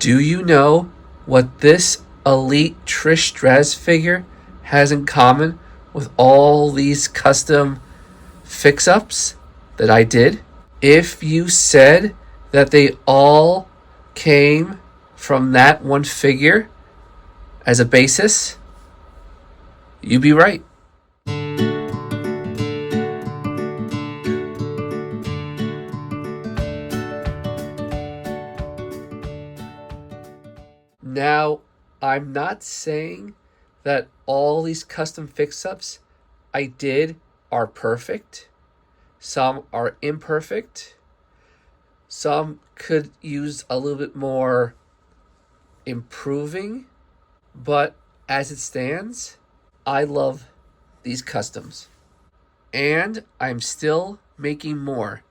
Do you know what this elite Trish Stratus figure has in common with all these custom fix-ups that I did? If you said that they all came from that one figure as a basis, you'd be right. Now, I'm not saying that all these custom fix-ups I did are perfect. Some are imperfect. Some could use a little bit more improving. But as it stands, I love these customs. And I'm still making more.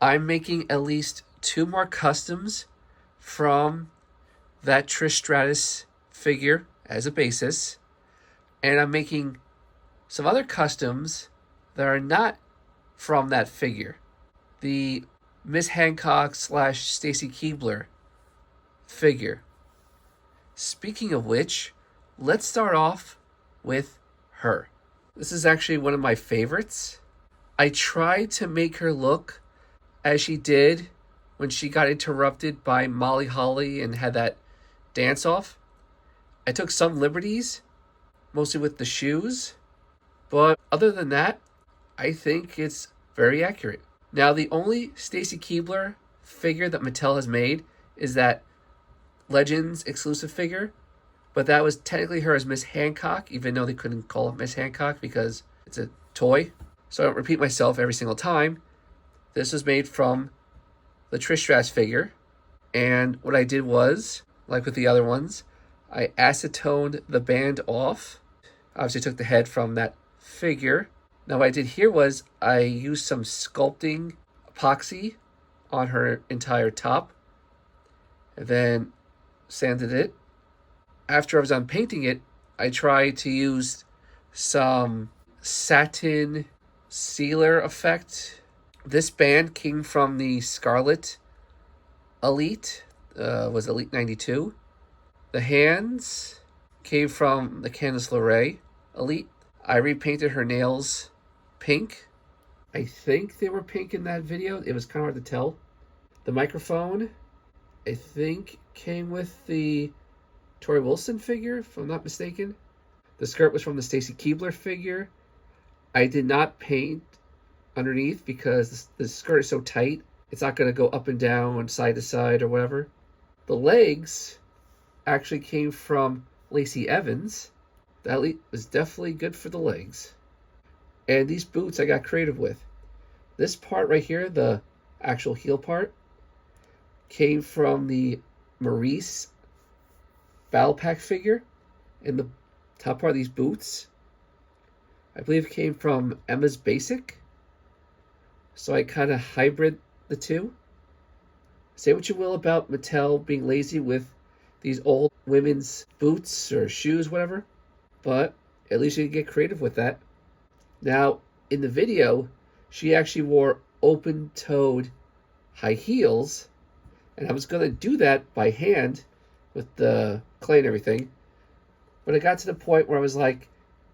I'm making at least 2 more customs from that Trish Stratus figure as a basis. And I'm making some other customs that are not from that figure. The Miss Hancock / Stacy Keibler figure. Speaking of which, let's start off with her. This is actually one of my favorites. I tried to make her look as she did when she got interrupted by Molly Holly and had that dance-off. I took some liberties, mostly with the shoes, but other than that, I think it's very accurate. Now, the only Stacy Keibler figure that Mattel has made is that Legends exclusive figure, but that was technically her as Miss Hancock, even though they couldn't call it Miss Hancock because it's a toy. So I don't repeat myself every single time. This was made from the Trish Stratus figure, and what I did was, like with the other ones, I acetoned the band off. Obviously took the head from that figure. Now what I did here was I used some sculpting epoxy on her entire top, and then sanded it. After I was done painting it, I tried to use some satin sealer effect. This band came from the Scarlet Elite, was Elite 92. The hands came from the Candice LeRae Elite. I repainted her nails pink. I think they were pink in that video. It was kind of hard to tell. The microphone, I think, came with the Tori Wilson figure, if I'm not mistaken. The skirt was from the Stacy Keibler figure. I did not paint underneath because the skirt is so tight. It's not going to go up and down, side to side, or whatever. The legs actually came from Lacey Evans. That was definitely good for the legs. And these boots I got creative with. This part right here, the actual heel part, came from the Maurice Battle Pack figure. And the top part of these boots, I believe, came from Emma's Basic. So I kind of hybrid the two. Say what you will about Mattel being lazy with these old women's boots or shoes, whatever, but at least you can get creative with that. Now, in the video, she actually wore open-toed high heels, and I was going to do that by hand with the clay and everything, but I got to the point where I was like,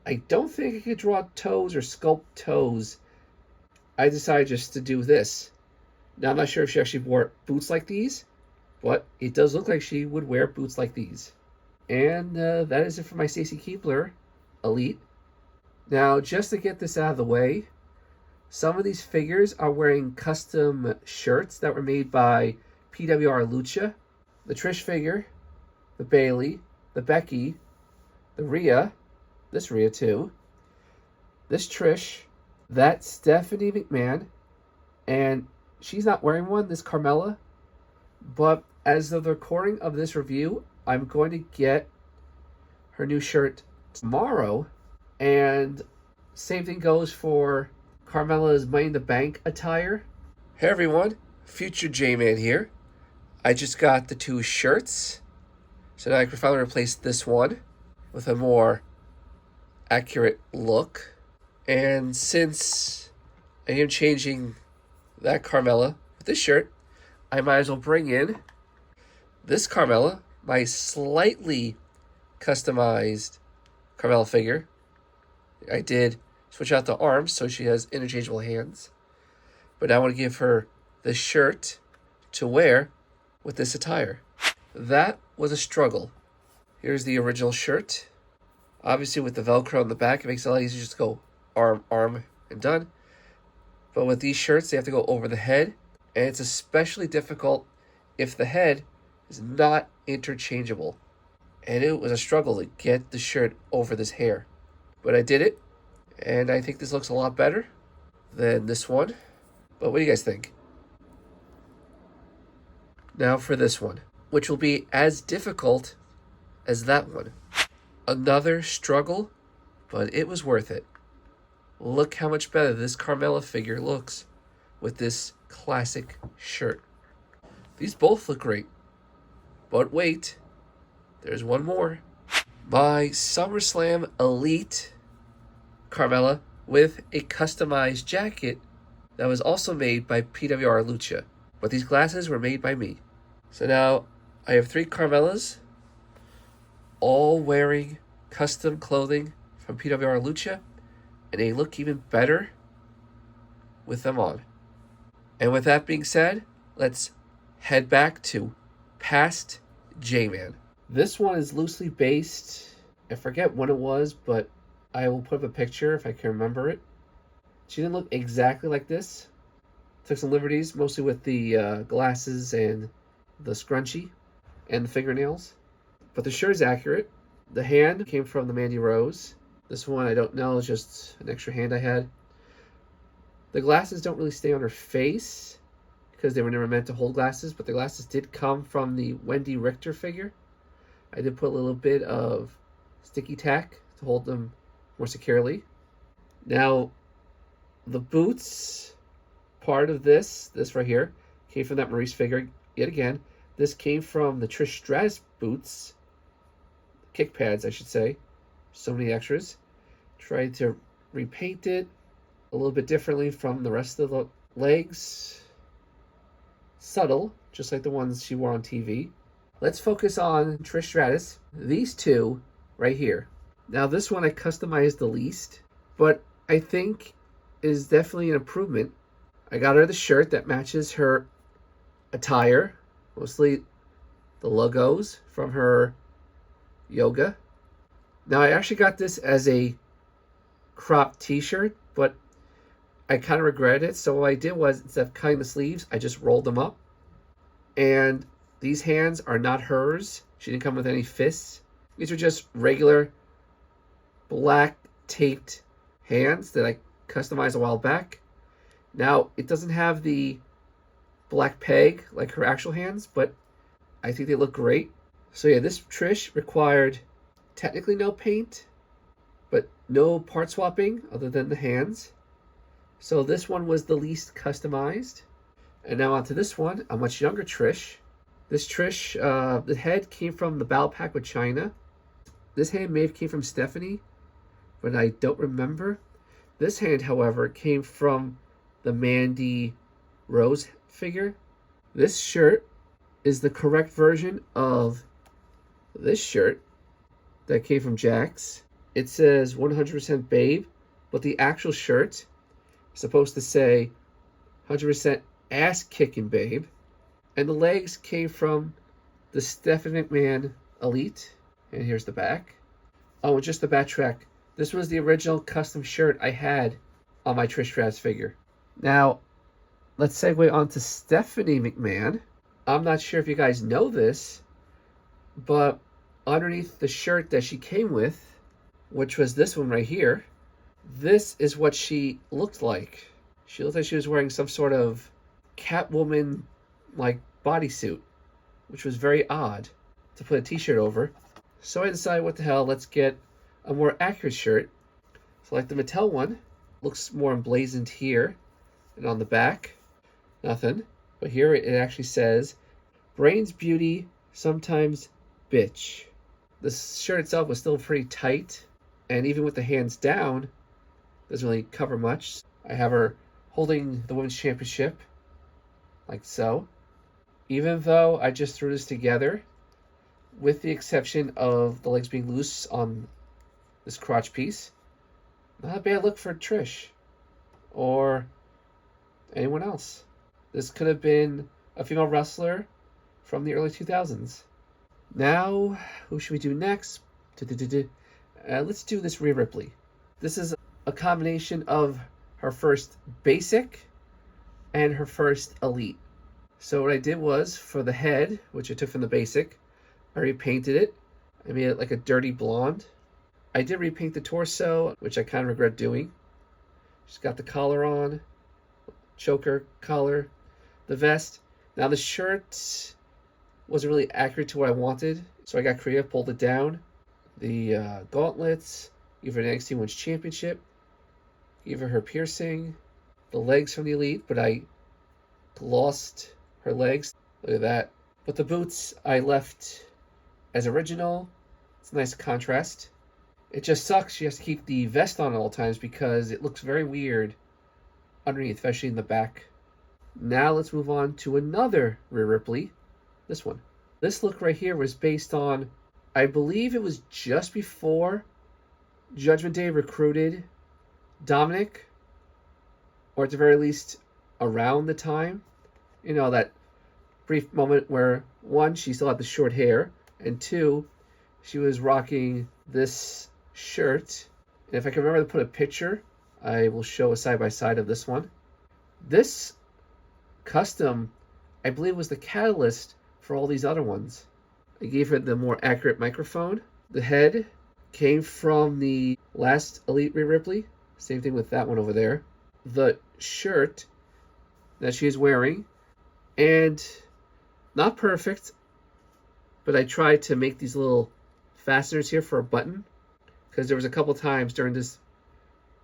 I don't think I could draw toes or sculpt toes. I decided just to do this. Now, I'm not sure if she actually wore boots like these, but it does look like she would wear boots like these. And that is it for my Stacy Keibler Elite. Now, just to get this out of the way, some of these figures are wearing custom shirts that were made by PWR Lucha. The Trish figure, the Bailey, the Becky, the Rhea, this Rhea too, this Trish, that Stephanie McMahon, and she's not wearing one, this Carmella, but as of the recording of this review, I'm going to get her new shirt tomorrow, and same thing goes for Carmella's Money in the Bank attire. Hey everyone, Future J-Man here. I just got the 2 shirts, so now I can finally replace this one with a more accurate look. And since I am changing that Carmella with this shirt, I might as well bring in This Carmella, my slightly customized Carmella figure. I did switch out the arms so she has interchangeable hands. But now I want to give her the shirt to wear with this attire. That was a struggle. Here's the original shirt. Obviously with the Velcro on the back, it makes it a lot easier just to go arm, arm, and done. But with these shirts, they have to go over the head. And it's especially difficult if the head is not interchangeable. And it was a struggle to get the shirt over this hair. But I did it. And I think this looks a lot better than this one. But what do you guys think? Now for this one, which will be as difficult as that one. Another struggle, but it was worth it. Look how much better this Carmella figure looks with this classic shirt. These both look great. But wait, there's one more. My SummerSlam Elite Carmella with a customized jacket that was also made by PWR Lucha. But these glasses were made by me. So now I have 3 Carmellas, all wearing custom clothing from PWR Lucha, and they look even better with them on. And with that being said, let's head back to past J-Man. This one is loosely based, I forget when it was, but I will put up a picture if I can remember it. She didn't look exactly like this. Took some liberties, mostly with the glasses and the scrunchie and the fingernails. But the shirt is accurate. The hand came from the Mandy Rose. This one I don't know, it's just an extra hand I had. The glasses don't really stay on her face because they were never meant to hold glasses, but the glasses did come from the Wendy Richter figure. I did put a little bit of sticky tack to hold them more securely. Now, the boots part of this right here, came from that Maurice figure yet again. This came from the Trish Stratus boots, kick pads, I should say. So many extras. Tried to repaint it a little bit differently from the rest of the legs. Subtle, just like the ones she wore on TV. Let's focus on Trish Stratus. These two right here. Now this one I customized the least, but I think is definitely an improvement. I got her the shirt that matches her attire, mostly the logos from her yoga. Now I actually got this as a cropped t-shirt, but I kind of regretted it. So what I did was, instead of cutting the sleeves, I just rolled them up. And these hands are not hers. She didn't come with any fists. These are just regular black taped hands that I customized a while back. Now, it doesn't have the black peg like her actual hands, but I think they look great. So yeah, this Trish required technically no paint, but no part swapping other than the hands. So this one was the least customized. And now onto this one, a much younger Trish. This Trish, the head came from the Battle Pack with China. This hand may have came from Stephanie, but I don't remember. This hand, however, came from the Mandy Rose figure. This shirt is the correct version of this shirt that came from Jax. It says 100% Babe, but the actual shirt is supposed to say 100% Ass Kicking Babe. And the legs came from the Stephanie McMahon Elite. And here's the back. Oh, and just to backtrack, this was the original custom shirt I had on my Trish Stratus figure. Now, let's segue on to Stephanie McMahon. I'm not sure if you guys know this, but underneath the shirt that she came with, which was this one right here, this is what she looked like. She looked like she was wearing some sort of Catwoman-like bodysuit, which was very odd to put a t-shirt over. So I decided, what the hell, let's get a more accurate shirt. So like the Mattel one, looks more emblazoned here, and on the back, nothing. But here it actually says, Brains Beauty, sometimes bitch. The shirt itself was still pretty tight, and even with the hands down, doesn't really cover much. I have her holding the Women's Championship, like so. Even though I just threw this together, with the exception of the legs being loose on this crotch piece, not a bad look for Trish or anyone else. This could have been a female wrestler from the early 2000s. Now, who should we do next? Let's do this Rhea Ripley. This is a combination of her first basic and her first elite. So what I did was, for the head, which I took from the basic, I repainted it. I made it like a dirty blonde. I did repaint the torso, which I kind of regret doing. She's got the collar on, choker collar, the vest. Now the shirt wasn't really accurate to what I wanted, so I got creative, pulled it down. The gauntlets, gave her an NXT Women's Championship, gave her piercing, the legs from the Elite, but I lost her legs. Look at that. But the boots I left as original. It's a nice contrast. It just sucks she has to keep the vest on at all times because it looks very weird underneath, especially in the back. Now let's move on to another Rhea Ripley. This one. This look right here was based on, I believe it was just before Judgment Day recruited Dominic, or at the very least around the time. You know, that brief moment where, one, she still had the short hair, and two, she was rocking this shirt. And if I can remember to put a picture, I will show a side-by-side of this one. This custom, I believe, was the catalyst for all these other ones. I gave her the more accurate microphone. The head came from the last Elite Rhea Ripley. Same thing with that one over there. The shirt that she is wearing, and not perfect, but I tried to make these little fasteners here for a button, because there was a couple times during this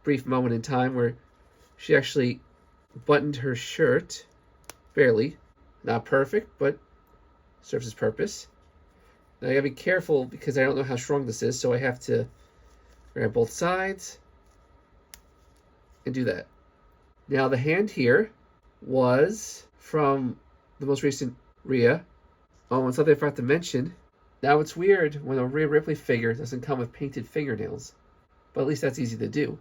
brief moment in time where she actually buttoned her shirt, barely. Not perfect, but serves its purpose. Now I gotta be careful because I don't know how strong this is, so I have to grab both sides and do that. Now the hand here was from the most recent Rhea. Oh, and something I forgot to mention. Now it's weird when a Rhea Ripley figure doesn't come with painted fingernails, but at least that's easy to do.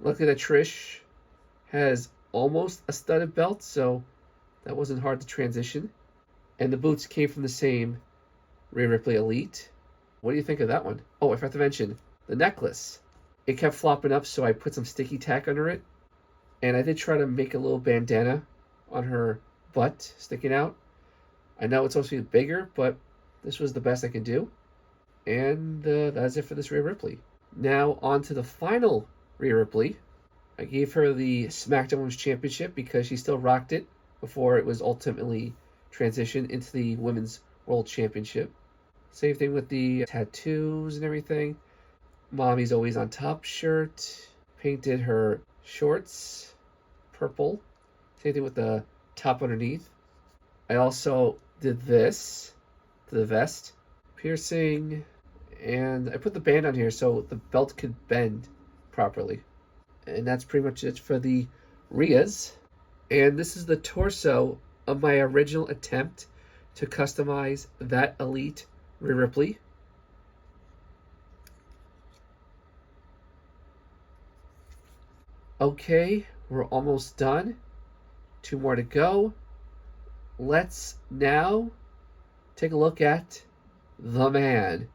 Luckily that Trish has almost a studded belt, so that wasn't hard to transition. And the boots came from the same Rhea Ripley Elite. What do you think of that one? Oh, I forgot to mention the necklace. It kept flopping up, so I put some sticky tack under it. And I did try to make a little bandana on her butt sticking out. I know it's supposed to be bigger, but this was the best I could do. And that's it for this Rhea Ripley. Now on to the final Rhea Ripley. I gave her the SmackDown Women's Championship because she still rocked it before it was ultimately transitioned into the Women's World Championship. Same thing with the tattoos and everything. Mommy's Always on Top shirt. Painted her shorts purple. Same thing with the top underneath. I also did this to the vest. Piercing. And I put the band on here so the belt could bend properly. And that's pretty much it for the Rheas. And this is the torso of my original attempt to customize that Elite Rhea Ripley. Okay, we're almost done. 2 more to go. Let's now take a look at the man,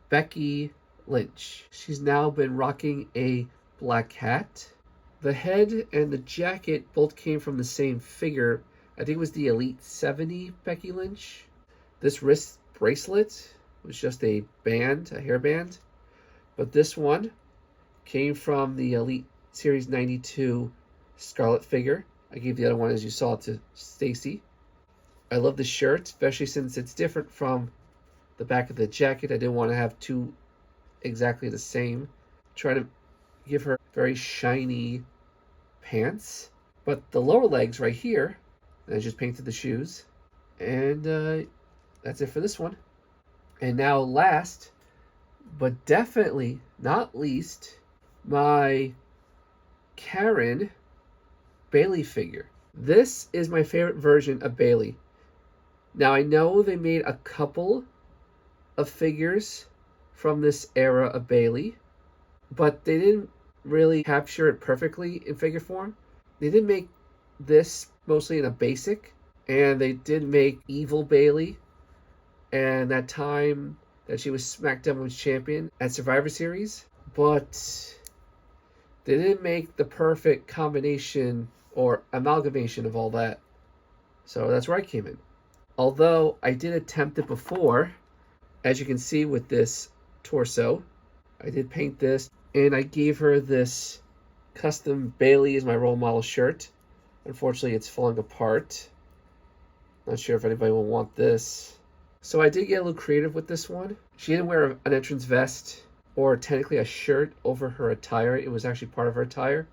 Becky Lynch. She's now been rocking a black hat. The head and the jacket both came from the same figure. I think it was the Elite 70 Becky Lynch. This wrist bracelet was just a band, a hairband. But this one came from the Elite Series 92 Scarlet figure. I gave the other one, as you saw, to Stacy. I love the shirt, especially since it's different from the back of the jacket. I didn't want to have two exactly the same. Try to give her very shiny pants. But the lower legs right here, I just painted the shoes. And that's it for this one. And now last, but definitely not least, my Karen Bailey figure. This is my favorite version of Bailey. Now, I know they made a couple of figures from this era of Bayley, but they didn't really capture it perfectly in figure form. They did make this mostly in a basic, and they did make Evil Bayley, and that time that she was SmackDown Women's Champion at Survivor Series, but they didn't make the perfect combination or amalgamation of all that. So that's where I came in. Although I did attempt it before, as you can see with this torso, I did paint this, and I gave her this custom Bayley as my role model shirt. Unfortunately, it's falling apart. Not sure if anybody will want this. So I did get a little creative with this one. She didn't wear an entrance vest or technically a shirt over her attire. It was actually part of her attire.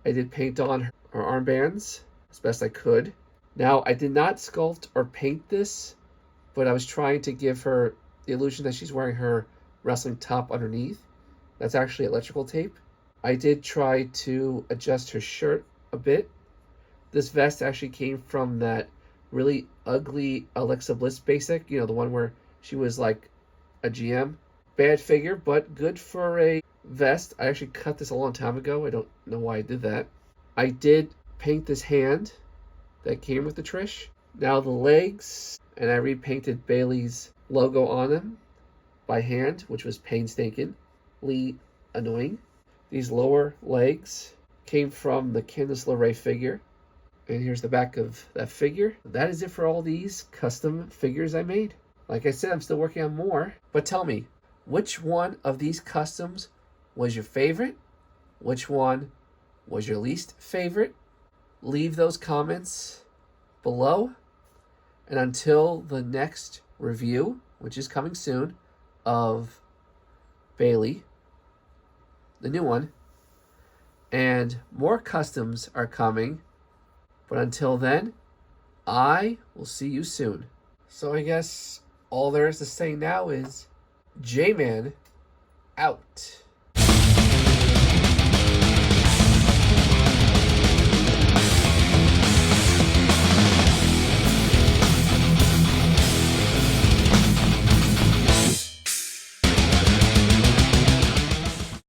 I did paint on her armbands as best I could. Now, I did not sculpt or paint this, but I was trying to give her the illusion that she's wearing her wrestling top underneath. That's actually electrical tape. I did try to adjust her shirt a bit. This vest actually came from that really ugly Alexa Bliss basic, the one where she was like a GM. Bad figure, but good for a vest. I actually cut this a long time ago. I don't know why I did that. I did paint this hand that came with the Trish. Now the legs, and I repainted Bayley's logo on them by hand, which was painstakingly annoying. These lower legs came from the Candice LeRae figure. And here's the back of that figure. That is it for all these custom figures I made. Like I said, I'm still working on more. But tell me, which one of these customs was your favorite? Which one was your least favorite? Leave those comments below. And until the next review, which is coming soon, of Bayley, the new one, and more customs are coming. But until then, I will see you soon. So I guess all there is to say now is J-Man out.